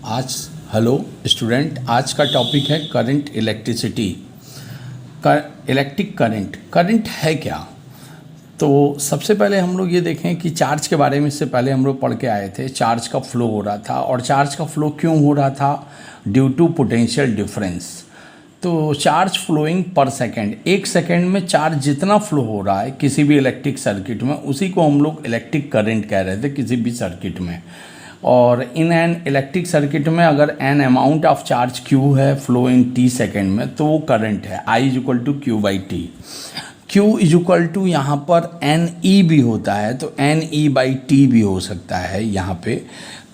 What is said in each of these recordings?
आज hello student, आज का टॉपिक है करंट इलेक्ट्रिसिटी। इलेक्ट्रिक करंट है क्या? तो सबसे पहले हम लोग ये देखें कि चार्ज के बारे में इससे पहले हम लोग पढ़ के आए थे। चार्ज का फ्लो हो रहा था, और चार्ज का फ्लो क्यों हो रहा था? Due to potential difference. तो चार्ज फ्लोइंग पर सेकेंड, एक सेकेंड में चार्ज जितना फ्लो हो रहा है किसी भी इलेक्ट्रिक सर्किट में, उसी को हम लोग इलेक्ट्रिक करंट कह रहे थे किसी भी सर्किट में। और इन एन इलेक्ट्रिक सर्किट में अगर an amount of charge Q है फ्लो इन टी सेकेंड में, तो वो करंट है। I is equal to Q by T. Q is equal to यहाँ पर एन ई भी होता है, तो एन ई बाई टी भी हो सकता है यहाँ पे।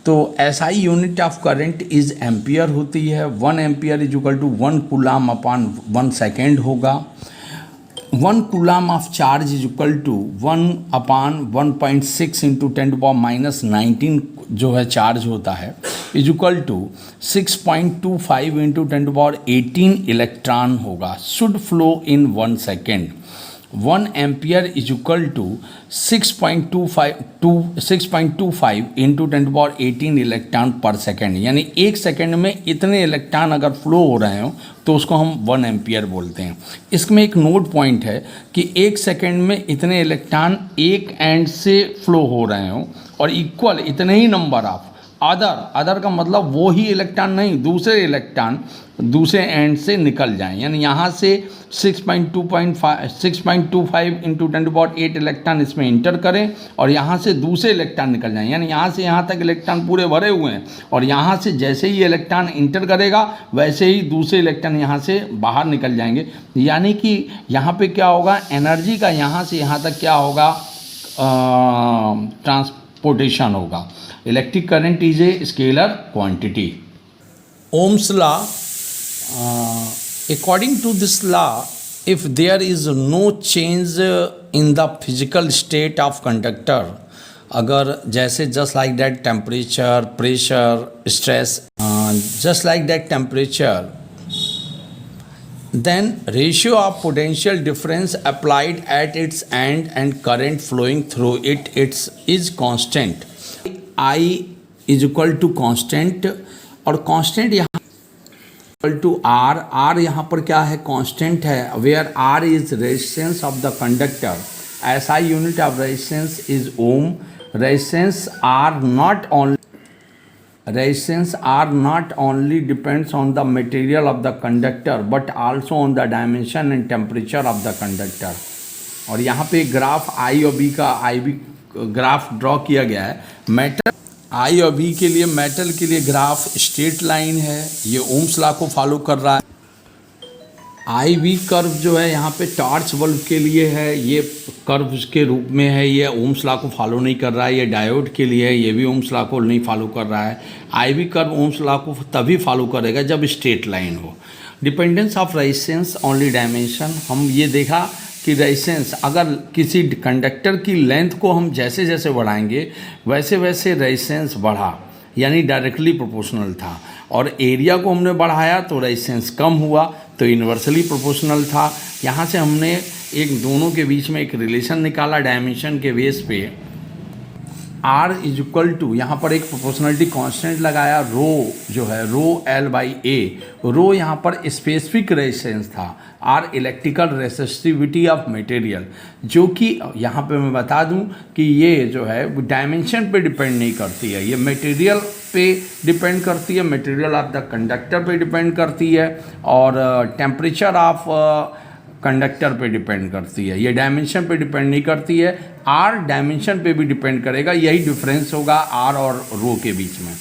तो SI unit of current is ampere होती है। 1 ampere is equal to 1 coulomb upon 1 second होगा। 1 coulomb of charge is equal to 1 upon 1.6 into 10⁻⁻19 जो है चार्ज होता है, is equal to 6.25 into 10⁻18 electron होगा। Should flow in 1 second. 1 ampere is equal to 6.25 into 10⁻18 electron per second, यानी एक second में इतने इलेक्ट्रॉन अगर फ्लो हो रहे हो तो उसको हम 1 एम्पियर बोलते हैं। इसमें एक नोट पॉइंट है कि एक सेकेंड में इतने इलेक्ट्रॉन एक एंड से फ्लो हो रहे हो, और इक्वल इतने ही नंबर ऑफ अदर का मतलब वो ही इलेक्ट्रॉन नहीं, दूसरे इलेक्ट्रॉन दूसरे एंड से निकल जाएं। यानी यहाँ से 6.25 इंटू 10⁻8 इलेक्ट्रॉन इसमें इंटर करें, और यहाँ से दूसरे इलेक्ट्रॉन निकल जाएं। यानी यहाँ से यहाँ तक इलेक्ट्रॉन पूरे भरे हुए हैं, और यहाँ से जैसे ही इलेक्ट्रॉन इंटर करेगा वैसे ही दूसरे इलेक्ट्रॉन यहाँ से बाहर निकल जाएंगे। यानी कि यहाँ पे क्या होगा, एनर्जी का यहाँ से यहाँ तक क्या होगा, ट्रांसपोर्टेशन होगा। Electric current is a scalar quantity. Ohm's law, according to this law, if there is no change in the physical state of conductor, अगर जैसे just like that temperature, pressure, stress, just like that temperature, then ratio of potential difference applied at its end and current flowing through it is constant. I is equal to constant, और constant यहाँ equal to R. R यहाँ पर क्या है, constant है। Where R is resistance of the conductor. SI unit of resistance is ohm. Resistance R not only depends on the material of the conductor but also on the dimension and temperature of the conductor. और यहाँ पे graph आई और B का graph draw किया गया है। Metal आई और B के लिए, मेटल के लिए ग्राफ स्ट्रेट लाइन है, ये ओम्स लॉ को फॉलो कर रहा है। आई वी कर्व जो है यहाँ पे टॉर्च बल्ब के लिए है, ये कर्व के रूप में है, ये ओम्स लॉ को फॉलो नहीं कर रहा है। ये डायोड के लिए है, ये भी ओम्स लॉ को नहीं फॉलो कर रहा है। आई वी कर्व ओम्स लॉ को तभी फॉलो करेगा जब स्ट्रेट लाइन हो। Dependence of resistance only dimension. हम ये देखा कि रेजिस्टेंस, अगर किसी कंडक्टर की लेंथ को हम जैसे जैसे बढ़ाएंगे वैसे वैसे रेजिस्टेंस बढ़ा, यानी डायरेक्टली प्रोपोर्शनल था। और एरिया को हमने बढ़ाया तो रेजिस्टेंस कम हुआ, तो इन्वर्सली प्रोपोर्शनल था। यहाँ से हमने दोनों के बीच में एक रिलेशन निकाला डायमेंशन के बेस पे। आर इज इक्वल टू, यहाँ पर एक प्रोपोर्शनलिटी कांस्टेंट लगाया, रो जो है rho L by A. Rho यहाँ पर स्पेसिफिक रेजिस्टेंस था। R electrical resistivity of material, जो कि यहाँ पे मैं बता दूँ कि ये जो है डायमेंशन पे डिपेंड नहीं करती है, ये मटेरियल पे डिपेंड करती है, मटेरियल ऑफ द कंडक्टर पे डिपेंड करती है, और टेम्परेचर ऑफ कंडक्टर पे डिपेंड करती है। ये डायमेंशन पे डिपेंड नहीं करती है। आर डायमेंशन पे भी डिपेंड करेगा, यही डिफरेंस होगा आर और रो के बीच में।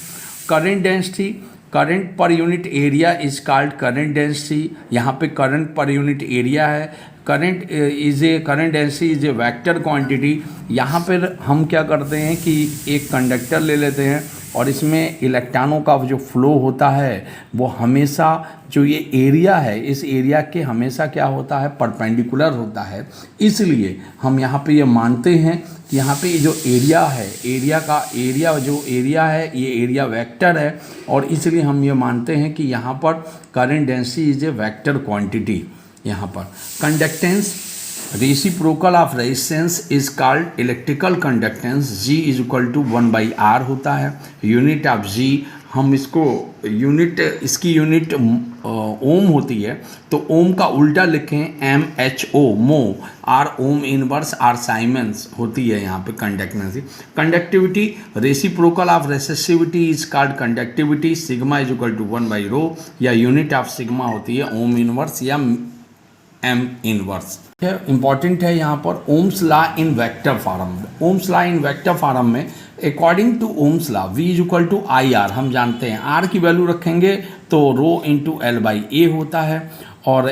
Current density, current per unit area is called current density. यहाँ पे करंट पर यूनिट एरिया है। Current density is a vector quantity. यहाँ पर हम क्या करते हैं कि एक कंडक्टर ले लेते हैं, और इसमें इलेक्ट्रॉनों का जो फ्लो होता है वो हमेशा, जो ये एरिया है इस एरिया के हमेशा क्या होता है, परपेंडिकुलर होता है। इसलिए हम यहाँ पे ये मानते हैं कि यहाँ पे जो एरिया है, एरिया है ये एरिया वेक्टर है, और इसलिए हम ये मानते हैं कि यहाँ पर current density is a vector quantity. यहाँ पर conductance, reciprocal of resistance is called electrical conductance. G is equal to 1/R होता है। यूनिट ऑफ G हम इसको यूनिट, इसकी यूनिट ओम होती है, तो ओम का उल्टा लिखें MHO, mho. Or ohm inverse, or siemens होती है यहाँ पे conductance. Conductivity, reciprocal of resistivity is called conductivity. Sigma is equal to 1/ρ, या यूनिट ऑफ सिग्मा होती है ओम इनवर्स या एम इनवर्स। इंपॉर्टेंट है यहाँ पर Ohm's law in vector form. Ohm's law in vector form में according to Ohm's law V is equal to I R, हम जानते हैं R की वैल्यू रखेंगे तो रो इंटू एल बाई ए होता है, और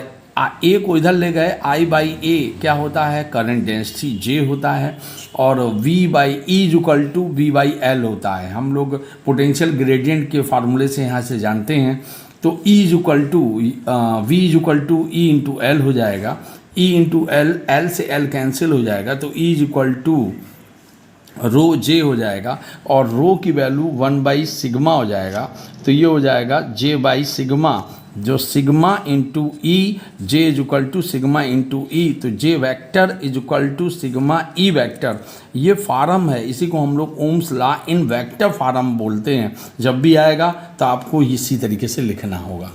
ए को इधर ले गए, I बाई ए क्या होता है, करंट डेंसिटी J होता है, और V by E is equal to V by L होता है। हम लोग पोटेंशियल ग्रेडियंट के फार्मूले से यहाँ से जानते हैं, तो E is equal to V is equal to E into L हो जाएगा, E इंटू एल, एल से एल कैंसिल हो जाएगा, तो E is equal to rho J हो जाएगा, और रो की वैल्यू 1/सिग्मा हो जाएगा, तो ये हो जाएगा J/सिग्मा, जो sigma into E, J is equal to sigma into E, तो J vector is equal to sigma E vector. ये फार्म है, इसी को हम लोग Ohm's law in vector form बोलते हैं। जब भी आएगा तो आपको इसी तरीके से लिखना होगा।